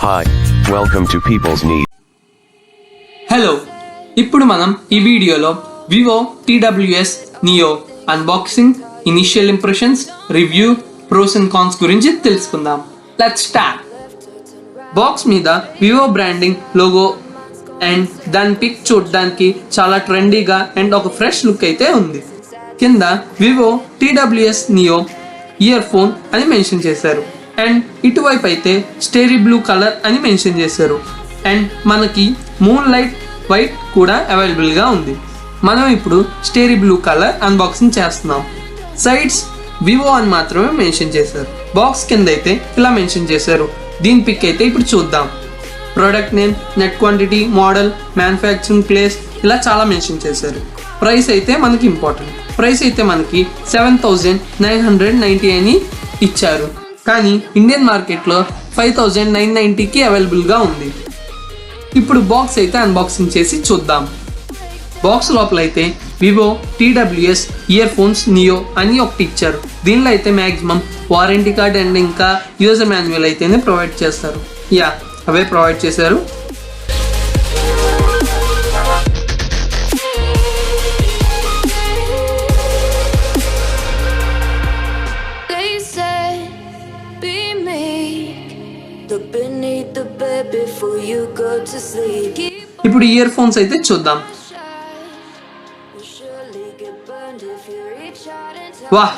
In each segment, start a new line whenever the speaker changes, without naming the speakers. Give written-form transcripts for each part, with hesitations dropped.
Hi, welcome to People's Need.
Hello ఇప్పుడు మనం ఈ వీడియోలో Vivo TWS Neo unboxing, initial impressions, review, pros and cons గురించి తెలుసుకుందాం. Let's start. బాక్స్ మీద వివో బ్రాండింగ్ లోగో అండ్ దాని పిక్ చూడడానికి చాలా ట్రెండీగా అండ్ ఒక ఫ్రెష్ లుక్ అయితే ఉంది. కింద Vivo TWS neo year phone అని మెన్షన్ చేశారు అండ్ ఇటువైపు అయితే స్టేరీ బ్లూ కలర్ అని మెన్షన్ చేశారు అండ్ మనకి మూన్ లైట్ వైట్ కూడా అవైలబుల్గా ఉంది. మనం ఇప్పుడు స్టేరీ బ్లూ కలర్ అన్బాక్సింగ్ చేస్తున్నాం. సైడ్స్ వివో అని మాత్రమే మెన్షన్ చేశారు. బాక్స్ కింద అయితే ఇలా మెన్షన్ చేశారు. దీని పిక్ అయితే ఇప్పుడు చూద్దాం. Product name, net quantity, model, manufacturing place ఇలా చాలా మెన్షన్ చేశారు. ప్రైస్ అయితే మనకి ఇంపార్టెంట్. ప్రైస్ అయితే మనకి 7,990 అని ఇచ్చారు, కానీ ఇండియన్ మార్కెట్లో 5,990కి అవైలబుల్గా ఉంది. ఇప్పుడు బాక్స్ అయితే అన్బాక్సింగ్ చేసి చూద్దాం. బాక్స్ లోపల అయితే Vivo TWS ear phones neo అని ఒకటి ఇచ్చారు. దీనిలో అయితే మ్యాక్సిమం వారంటీ కార్డ్ అండ్ ఇంకా యూజర్ మాన్యువల్ అయితేనే ప్రొవైడ్ చేస్తారు. అవే ప్రొవైడ్ చేశారు. ఇప్పుడు ఇయర్ ఫోన్స్ అయితే చూద్దాం. వాహ్,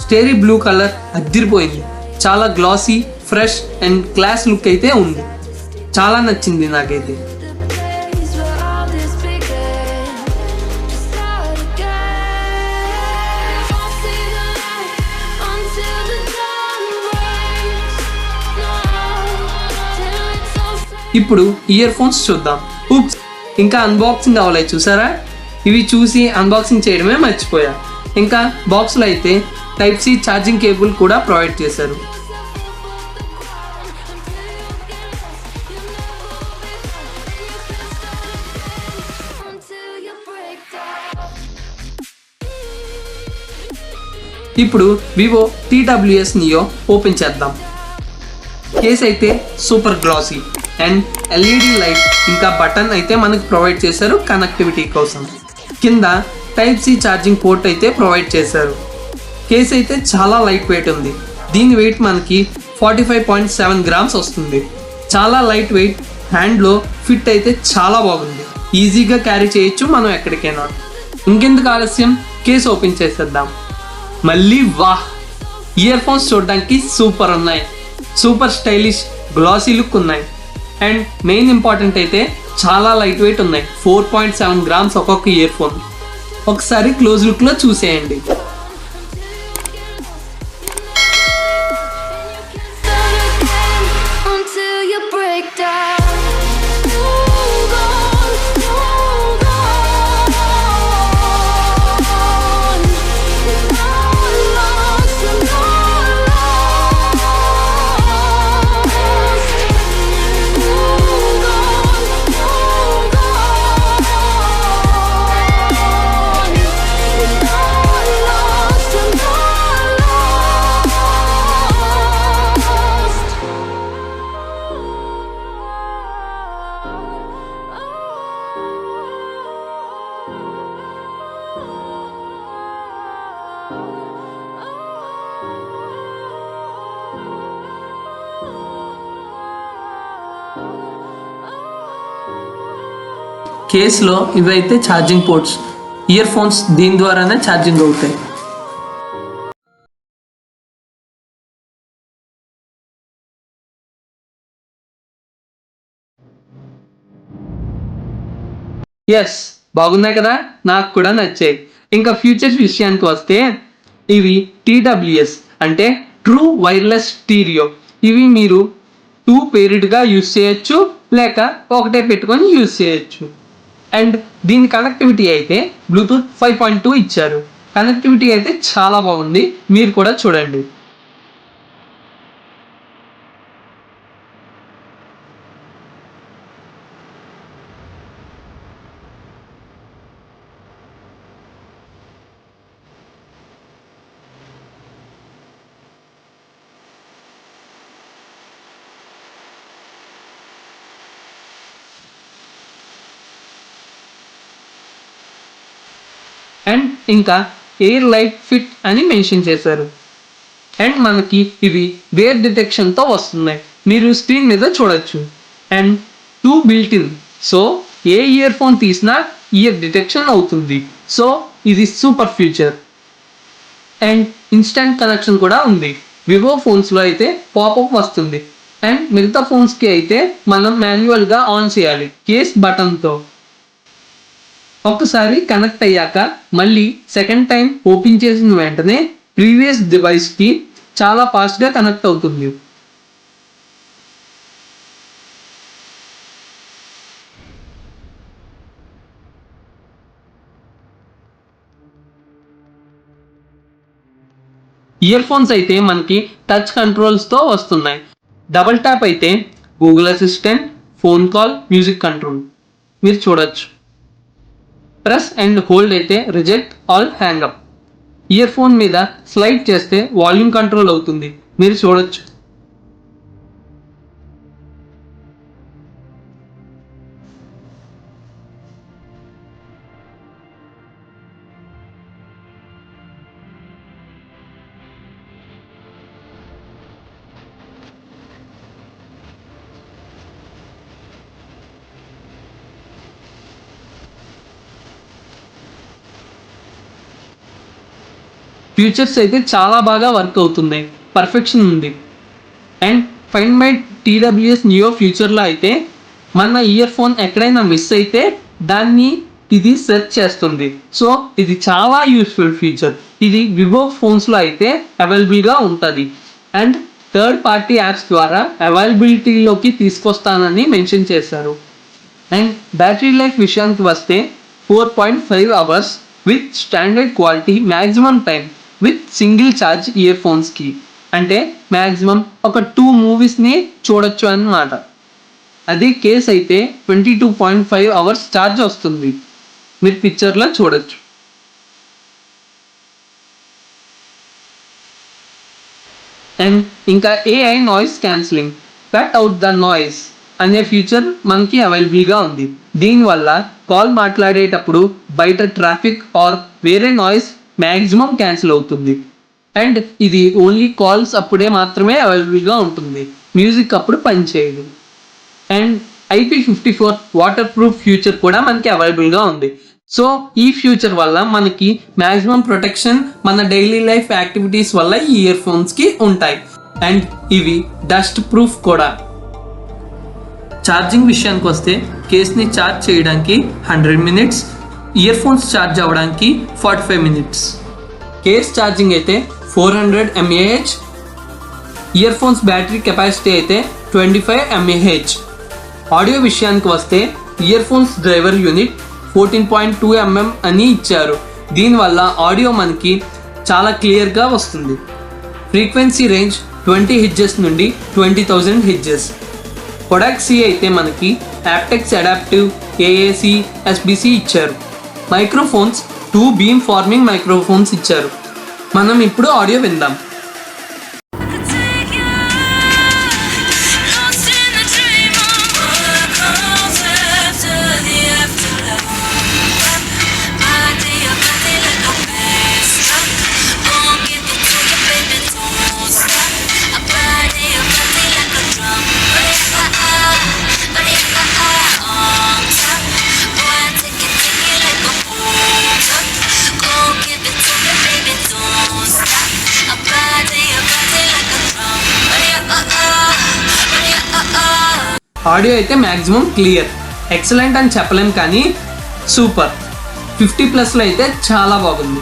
స్టేరీ బ్లూ కలర్ అదిరిపోయింది. చాలా glossy, fresh and class look అయితే ఉంది. చాలా నచ్చింది నాకైతే. ఇప్పుడు ఇయర్ ఫోన్స్ చూద్దాం. ఇంకా అన్బాక్సింగ్ అవ్వలేదు చూసారా? ఇవి చూసి అన్బాక్సింగ్ చేయడమే మర్చిపోయా. ఇంకా బాక్స్లో అయితే టైప్ సి ఛార్జింగ్ కేబుల్ కూడా ప్రొవైడ్ చేశారు. ఇప్పుడు వివో TWS నియో ఓపెన్ చేద్దాం. కేస్ అయితే super glossy and LED light ఇంకా బటన్ అయితే మనకు ప్రొవైడ్ చేశారు కనెక్టివిటీ కోసం. కింద టైప్ సి ఛార్జింగ్ పోర్ట్ అయితే ప్రొవైడ్ చేశారు. కేస్ అయితే చాలా లైట్ వెయిట్ ఉంది. దీని వెయిట్ మనకి 45.7 గ్రామ్స్ వస్తుంది. చాలా లైట్ వెయిట్, హ్యాండ్లో ఫిట్ అయితే చాలా బాగుంది. ఈజీగా క్యారీ చేయొచ్చు మనం ఎక్కడికైనా. ఇంకెందుకు ఆలస్యం, కేస్ ఓపెన్ చేసేద్దాం. మళ్ళీ వాహ్, ఇయర్ ఫోన్స్ చూడడానికి సూపర్ ఉన్నాయి. సూపర్ స్టైలిష్ గ్లాసీ లుక్ ఉన్నాయి అండ్ మెయిన్ ఇంపార్టెంట్ అయితే చాలా లైట్ వెయిట్ ఉన్నాయి. 4.7 గ్రామ్స్ ఒక్కొక్క ఇయర్ ఫోన్. ఒకసారి క్లోజ్ లుక్లో చూసేయండి. కేసులో ఇవైతే ఛార్జింగ్ పోర్ట్స్. ఇయర్ ఫోన్స్ దీని ద్వారానే ఛార్జింగ్ అవుతాయి. ఎస్, బాగున్నాయి కదా, నాకు కూడా నచ్చాయి. ఇంకా ఫ్యూచర్స్ విషయానికి వస్తే ఇవి TWS అంటే ట్రూ వైర్లెస్ స్టీరియో. ఇవి మీరు 2 పేరిడ్గా యూస్ చేయొచ్చు, లేక ఒకటే పెట్టుకొని యూస్ చేయొచ్చు. అండ్ దీని కనెక్టివిటీ అయితే బ్లూటూత్ 5.2 ఇచ్చారు. కనెక్టివిటీ అయితే చాలా బాగుంది, మీరు కూడా చూడండి. ఇంకా ఎయిర్ లైట్ ఫిట్ అని మెన్షన్ చేశారు. అండ్ మనకి ఇవి వేర్ డిటెక్షన్తో వస్తున్నాయి, మీరు స్క్రీన్ మీద చూడొచ్చు. And 2 built in, so A year phone తీసినా ఇయర్ డిటెక్షన్ అవుతుంది. సో ఇది super feature. And instant connection కూడా ఉంది. వివో ఫోన్స్లో అయితే పాపప్ వస్తుంది, అండ్ మిగతా ఫోన్స్కి అయితే మనం మాన్యువల్గా ఆన్ చేయాలి కేస్ బటన్తో. ఒక్కసారి కనెక్ట్ అయ్యాక మళ్ళీ సెకండ్ టైం ఓపెన్ చేసిన వెంటనే ప్రీవియస్ డివైస్కి చాలా ఫాస్ట్గా కనెక్ట్ అవుతుంది. ఇయర్ ఫోన్స్ అయితే మనకి టచ్ కంట్రోల్స్తో వస్తున్నాయి. డబుల్ ట్యాప్ అయితే Google assistant, phone call, music control మీరు చూడొచ్చు. ప్రెస్ అండ్ హోల్డ్ అయితే reject all hang up. Year phone మీద స్లైడ్ చేస్తే వాల్యూమ్ కంట్రోల్ అవుతుంది, మీరు చూడొచ్చు. ఫీచర్స్ అయితే చాలా బాగా వర్క్ అవుతున్నాయి, పర్ఫెక్షన్ ఉంది. And find my TWS neo ఫ్యూచర్లో అయితే మన ఇయర్ ఫోన్ ఎక్కడైనా మిస్ అయితే దాన్ని ఇది సెర్చ్ చేస్తుంది. సో ఇది చాలా యూస్ఫుల్ ఫీచర్. ఇది వివో ఫోన్స్లో అయితే అవైలబుల్గా ఉంటుంది. అండ్ థర్డ్ పార్టీ యాప్స్ ద్వారా అవైలబిలిటీలోకి తీసుకొస్తానని మెన్షన్ చేశారు. అండ్ బ్యాటరీ లైఫ్ విషయానికి వస్తే 4.5 hours with standard quality maximum time with single charge ear ఫోన్స్కి, అంటే మ్యాక్సిమం ఒక 2 మూవీస్ని చూడొచ్చు అన్నమాట. అదే కేస్ అయితే 22.5 అవర్స్ ఛార్జ్ వస్తుంది, మీరు పిక్చర్లో చూడొచ్చు. అండ్ ఇంకా AI noise cancelling, cut out the noise అనే ఫీచర్ మనకి అవైలబుల్గా ఉంది. దీనివల్ల కాల్ మాట్లాడేటప్పుడు బయట ట్రాఫిక్ ఆర్ వేరే నాయిస్ మ్యాక్సిమం క్యాన్సిల్ అవుతుంది. అండ్ ఇది ఓన్లీ కాల్స్ అప్పుడే మాత్రమే అవైలబుల్గా ఉంటుంది, మ్యూజిక్ అప్పుడు పనిచేయదు. And IP54 water proof future కూడా మనకి అవైలబుల్గా ఉంది. సో ఈ ఫ్యూచర్ వల్ల మనకి మ్యాక్సిమం ప్రొటెక్షన్ మన డైలీ లైఫ్ యాక్టివిటీస్ వల్ల ఈ ఇయర్ ఫోన్స్కి ఉంటాయి. అండ్ ఇవి డస్ట్ ప్రూఫ్ కూడా. ఛార్జింగ్ విషయానికి వస్తే కేస్ని ఛార్జ్ చేయడానికి 100 మినిట్స్, ఇయర్ ఫోన్స్ ఛార్జ్ అవ్వడానికి 45 మినిట్స్. కేస్ ఛార్జింగ్ అయితే 400 mAh, ear phones battery capacity అయితే 25 mAh. ఆడియో విషయానికి వస్తే ear phones driver unit 14.2 mm అని ఇచ్చారు. దీనివల్ల ఆడియో మనకి చాలా క్లియర్గా వస్తుంది. ఫ్రీక్వెన్సీ రేంజ్ 20 Hz నుండి 20,000 Hz. కొడాక్ C అయితే మనకి యాప్టెక్స్ అడాప్టివ్ AAC SBC ఇచ్చారు. మైక్రోఫోన్స్ 2 బీమ్ ఫార్మింగ్ మైక్రోఫోన్స్ ఇచ్చారు. మనం ఇప్పుడు ఆడియో విందాం. ఆడియో అయితే మ్యాక్సిమం క్లియర్, ఎక్సలెంట్ అని చెప్పలేం కానీ సూపర్. 50+ అయితే చాలా బాగుంది.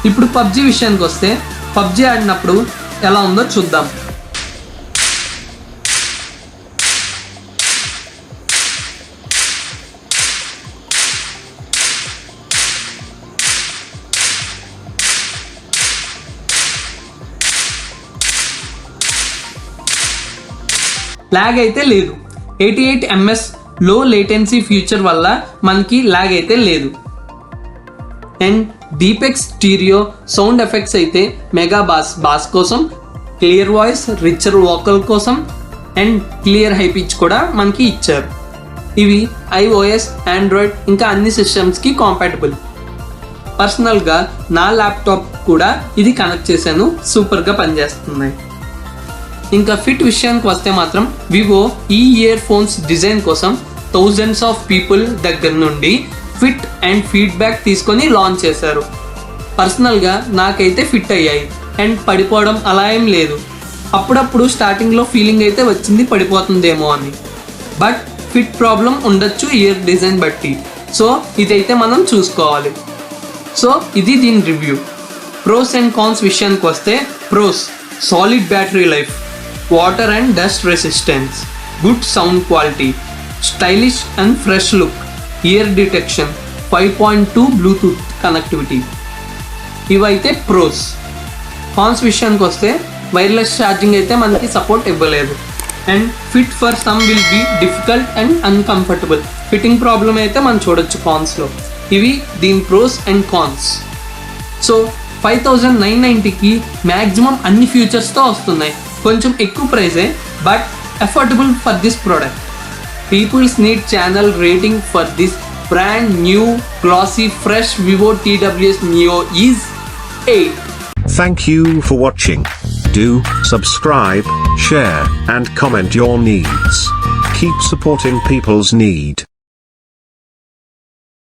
ఇప్పుడు పబ్జీ విషయానికి వస్తే పబ్జీ ఆడినప్పుడు ఎలా ఉందో చూద్దాం. ల్యాగ్ అయితే లేదు. 88 ms లో లేటెన్సీ ఫీచర్ వల్ల మనకి ల్యాగ్ అయితే లేదు. అండ్ డీపెక్స్ స్టీరియో సౌండ్ ఎఫెక్ట్స్ అయితే మెగా బాస్ కోసం, క్లియర్ వాయిస్, రిచర్ వోకల్ కోసం అండ్ క్లియర్ హై పిచ్ కూడా మనకి ఇచ్చారు. ఇవి iOS, Android ఇంకా అన్ని సిస్టమ్స్కి కాంపాటబుల్. పర్సనల్గా నా ల్యాప్టాప్ కూడా ఇది కనెక్ట్ చేశాను, సూపర్గా పనిచేస్తుంది. ఇంకా ఫిట్ విషయానికి వస్తే మాత్రం వివో ఈ ఇయర్ ఫోన్స్ డిజైన్ కోసం థౌజండ్స్ ఆఫ్ పీపుల్ దగ్గర నుండి ఫిట్ అండ్ ఫీడ్బ్యాక్ తీసుకొని లాంచ్ చేశారు. పర్సనల్గా నాకైతే ఫిట్ అయ్యాయి అండ్ పడిపోవడం అలా ఏం లేదు. అప్పుడప్పుడు స్టార్టింగ్లో ఫీలింగ్ అయితే వచ్చింది పడిపోతుందేమో అని, బట్ ఫిట్ ప్రాబ్లం ఉండొచ్చు ఇయర్ డిజైన్ బట్టి. సో ఇదైతే మనం చూసుకోవాలి. సో ఇది దీని రివ్యూ. ప్రోస్ అండ్ కాన్స్ విషయానికి వస్తే pros: solid battery life, water and dust resistance, good sound quality, stylish and fresh look, ear detection, 5.2 Bluetooth connectivity. ఇవైతే ప్రోస్. కాన్స్ విషయానికి వస్తే వైర్లెస్ ఛార్జింగ్ అయితే మనకి సపోర్ట్ ఇవ్వలేదు and fit for some will be difficult and uncomfortable. Fitting problem అయితే మనం చూడొచ్చు కాన్స్లో. ఇవి దీని ప్రోస్ అండ్ కాన్స్. సో 5990కి మ్యాక్సిమం అన్ని ఫీచర్స్తో వస్తున్నాయి. కొంచెం ఎక్కువ ప్రైజే, but affordable for this product. Peoples need channel rating for this brand new glossy fresh Vivo TWS Neo is 8.
Thank you for watching. Do subscribe, share and comment your needs. Keep supporting people's need.